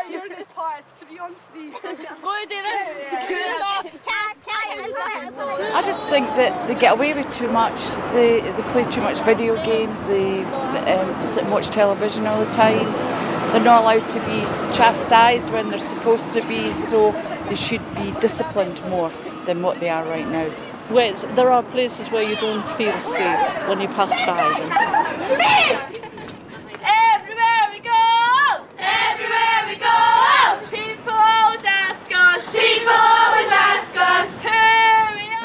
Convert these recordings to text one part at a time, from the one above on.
You're the pass 3 on 3. I just think that they get away with too much. They play too much video games. They sit and watch television all the time. They're not allowed to be chastised when they're supposed to be, so they should be disciplined more than what they are right now. There are places where you don't feel safe when you pass by them. Everywhere we go, people always ask us,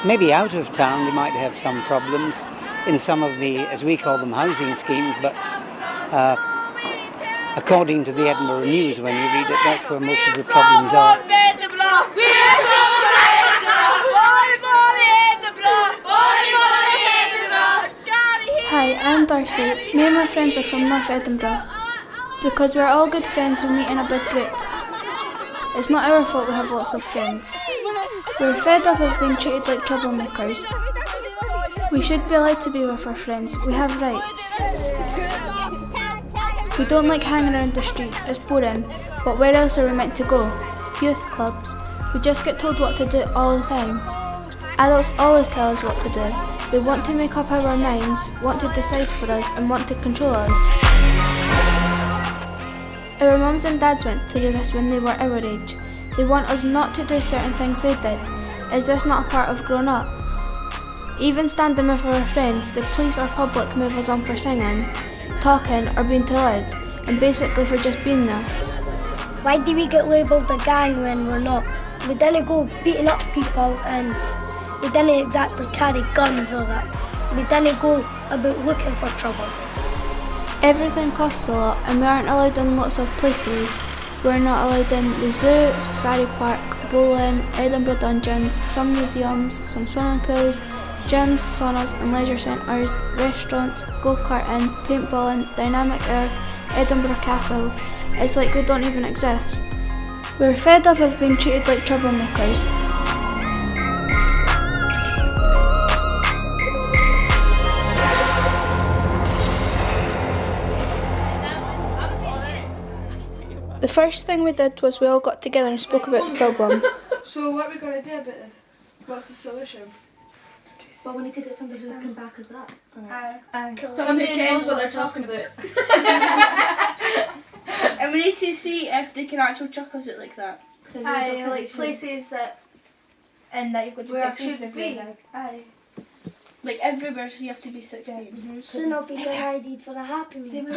Maybe out of town they might have some problems in some of the, as we call them, housing schemes, but according to the Edinburgh News, when you read it, that's where most of the problems are. Hi, I'm Darcy. Me and my friends are from North Edinburgh. Because we're all good friends, we meet in a big group. It's not our fault we have lots of friends. We're fed up of being treated like troublemakers. We should be allowed to be with our friends. We have rights. We don't like hanging around the streets. It's boring. But where else are we meant to go? Youth clubs. We just get told what to do all the time. Adults always tell us what to do. They want to make up our minds, want to decide for us, and want to control us. Our mums and dads went through this when they were our age. They want us not to do certain things they did. Is this not a part of growing up? Even standing with our friends, the police or public move us on for singing, talking, or being too loud, and basically for just being there. Why do we get labelled a gang when we're not? We didn't go beating up people, and we didn't exactly carry guns or that. We didn't go about looking for trouble. Everything costs a lot, and we aren't allowed in lots of places. We're not allowed in the zoo, safari park, bowling, Edinburgh dungeons, some museums, some swimming pools, gyms, saunas and leisure centres, restaurants, go-karting, paintballing, dynamic earth, Edinburgh Castle. It's like we don't even exist. We're fed up of being treated like troublemakers. The first thing we did was we all got together and spoke about the problem. So what are we going to do about this? What's the solution? Well, we need to get somebody who can back us up. Somebody knows what they're talking about. and we need to see if they can actually chuck us out like that. Like places that you've got to where 16 should be. Like everywhere, so you have to be 16. Soon I'll be ID'd for a Happy Meal.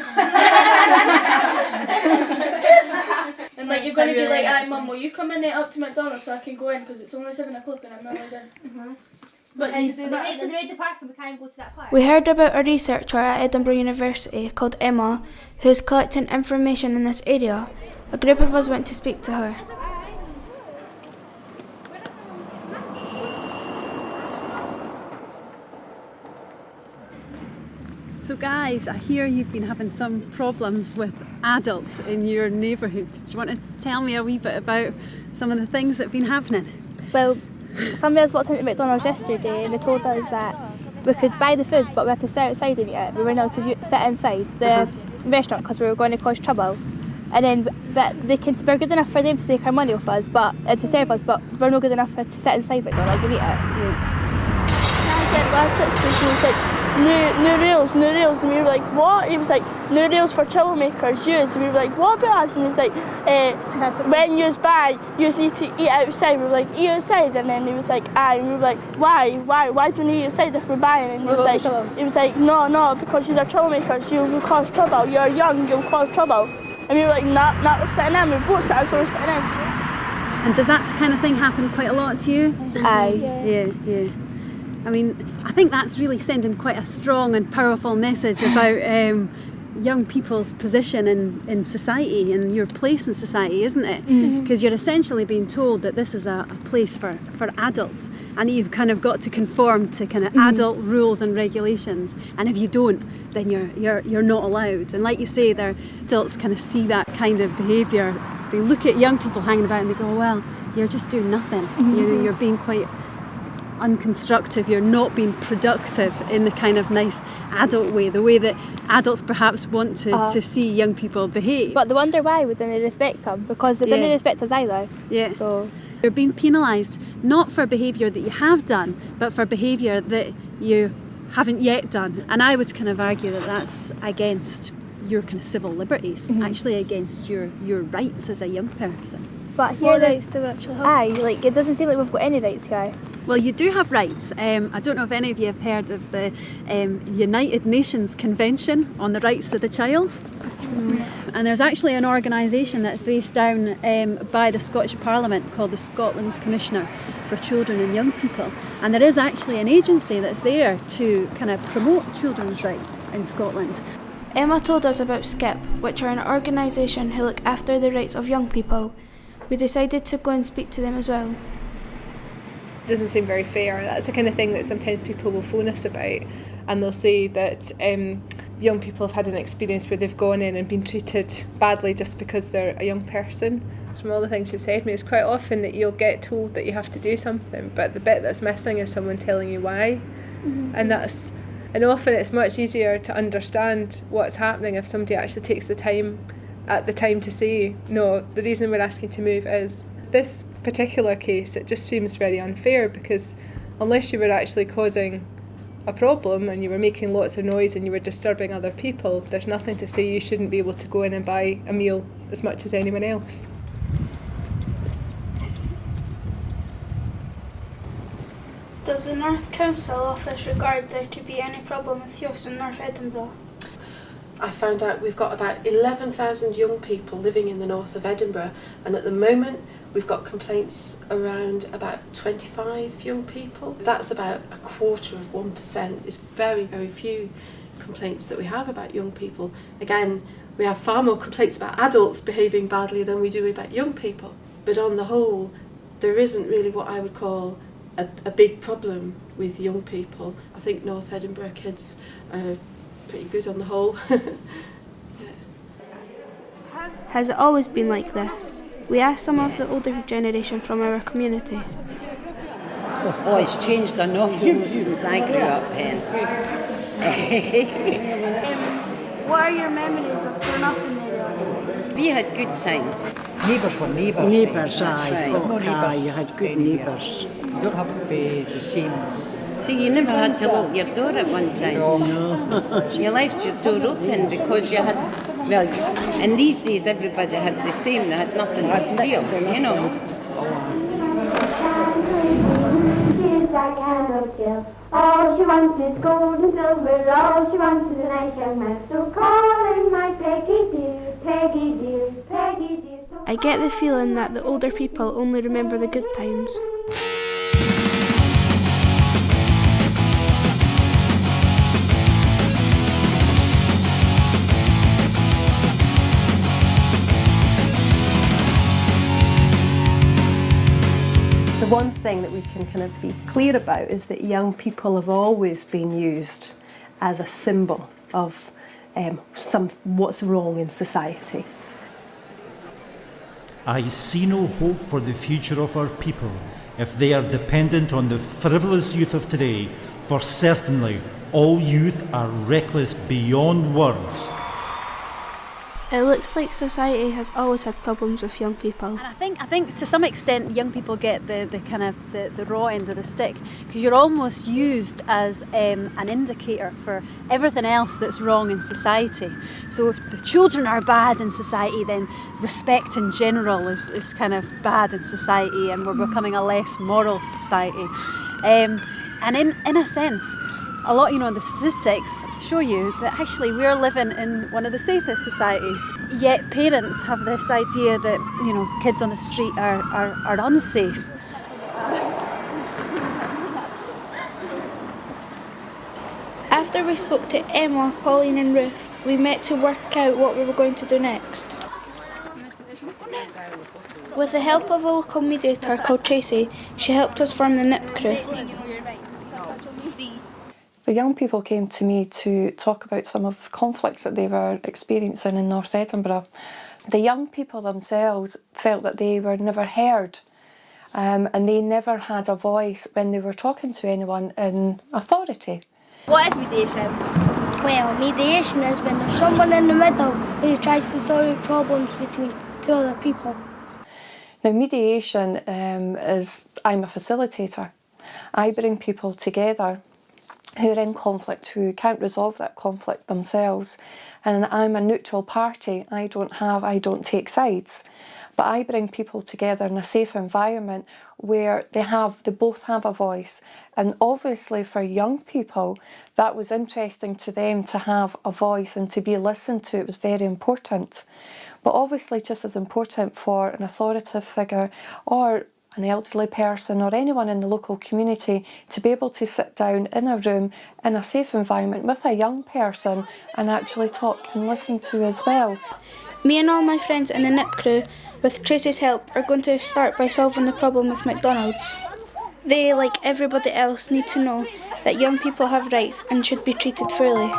And like you're going to be like, "Aye, Mum, will you come in up to McDonald's so I can go in because it's only 7 o'clock and I'm not allowed in." But they made the park and we can't go to that park. We heard about a researcher at Edinburgh University called Emma, who's collecting information in this area. A group of us went to speak to her. So guys, I hear you've been having some problems with adults in your neighbourhood. Do you want to tell me a wee bit about some of the things that have been happening? Well, somebody else walked into McDonald's yesterday and they told us that we could buy the food but we had to sit outside and eat it. We weren't able to sit inside the restaurant because we were going to cause trouble. And then we're good enough for them to take our money off us to serve us, but we're not good enough to sit inside McDonald's and eat it. Last church he was like, new rules, and we were like, what? He was like, new rules for troublemakers, and we were like, what about us? And he was like, when you buy, you need to eat outside. We were like, eat outside, and then he was like, aye, and we were like, why do we eat outside if we're buying? And he was like, no, because you're troublemakers, you will cause trouble, you're young, you'll cause trouble. And we were like, nah, we're sitting in, we both sat, so we're sitting in. And does that kind of thing happen quite a lot to you? Aye. Yeah. I mean, I think that's really sending quite a strong and powerful message about young people's position in society and your place in society, isn't it? Because you're essentially being told that this is a place for adults and you've kind of got to conform to kind of adult rules and regulations, and if you don't, then you're not allowed. And like you say, their adults kind of see that kind of behaviour. They look at young people hanging about and they go, well, you're just doing nothing. You're being quite unconstructive, you're not being productive in the kind of nice adult way, the way that adults perhaps want to see young people behave. But they wonder why we didn't respect them, because they didn't respect us either. Yeah. So you're being penalised not for behaviour that you have done, but for behaviour that you haven't yet done. And I would kind of argue that that's against your kind of civil liberties, actually against your rights as a young person. But here, what rights do we actually have? Aye, like it doesn't seem like we've got any rights here. Well, you do have rights. I don't know if any of you have heard of the United Nations Convention on the Rights of the Child. And there's actually an organisation that's based down by the Scottish Parliament called the Scotland's Commissioner for Children and Young People. And there is actually an agency that's there to kind of promote children's rights in Scotland. Emma told us about SKIP, which are an organisation who look after the rights of young people. We decided to go and speak to them as well. Doesn't seem very fair. That's the kind of thing that sometimes people will phone us about, and they'll say that young people have had an experience where they've gone in and been treated badly just because they're a young person. From all the things you've said to me, it's quite often that you'll get told that you have to do something, but the bit that's missing is someone telling you why. And often it's much easier to understand what's happening if somebody actually takes the time to say, no, the reason we're asking to move is this particular case. It just seems very unfair, because unless you were actually causing a problem and you were making lots of noise and you were disturbing other people, there's nothing to say you shouldn't be able to go in and buy a meal as much as anyone else. Does the North Council office regard there to be any problem with youths in North Edinburgh? I found out we've got about 11,000 young people living in the north of Edinburgh, and at the moment we've got complaints around about 25 young people. That's about 1/4%. It's very, very few complaints that we have about young people. Again, we have far more complaints about adults behaving badly than we do about young people. But on the whole, there isn't really what I would call a big problem with young people. I think North Edinburgh kids are pretty good on the whole. Has it always been like this? We asked some of the older generation from our community. Oh, it's changed an awful lot since I grew up, Hen. What are your memories of growing up in the area? We had good times. Neighbours were neighbours. Neighbours, aye. You had good neighbours. You don't have to be the same. See, you never had to lock your door at one time. No. You left your door open because you had, well, in these days everybody had the same, they had nothing to steal, you know. All she wants is gold and silver, all she wants is a nice young man. So call him my Peggy dear, Peggy dear, Peggy dear. I get the feeling that the older people only remember the good times. The one thing that we can kind of be clear about is that young people have always been used as a symbol of what's wrong in society. I see no hope for the future of our people if they are dependent on the frivolous youth of today, for certainly all youth are reckless beyond words. It looks like society has always had problems with young people. And I think to some extent young people get the kind of the raw end of the stick, because you're almost used as an indicator for everything else that's wrong in society. So if the children are bad in society, then respect in general is kind of bad in society, and we're becoming a less moral society. And in a sense, a lot, the statistics show you that actually we're living in one of the safest societies. Yet parents have this idea that, kids on the street are unsafe. After we spoke to Emma, Pauline and Ruth, we met to work out what we were going to do next. With the help of a local mediator called Tracy, she helped us form the NIP crew. The young people came to me to talk about some of the conflicts that they were experiencing in North Edinburgh. The young people themselves felt that they were never heard, and they never had a voice when they were talking to anyone in authority. What is mediation? Well, mediation is when there's someone in the middle who tries to solve problems between two other people. Now, mediation is, I'm a facilitator. I bring people together who are in conflict, who can't resolve that conflict themselves. And I'm a neutral party. I don't take sides. But I bring people together in a safe environment where they both have a voice. And obviously for young people, that was interesting to them to have a voice and to be listened to. It was very important. But obviously just as important for an authoritative figure or an elderly person or anyone in the local community to be able to sit down in a room in a safe environment with a young person and actually talk and listen to as well. Me and all my friends in the NIP crew, with Tracy's help, are going to start by solving the problem with McDonald's. They, like everybody else, need to know that young people have rights and should be treated fairly.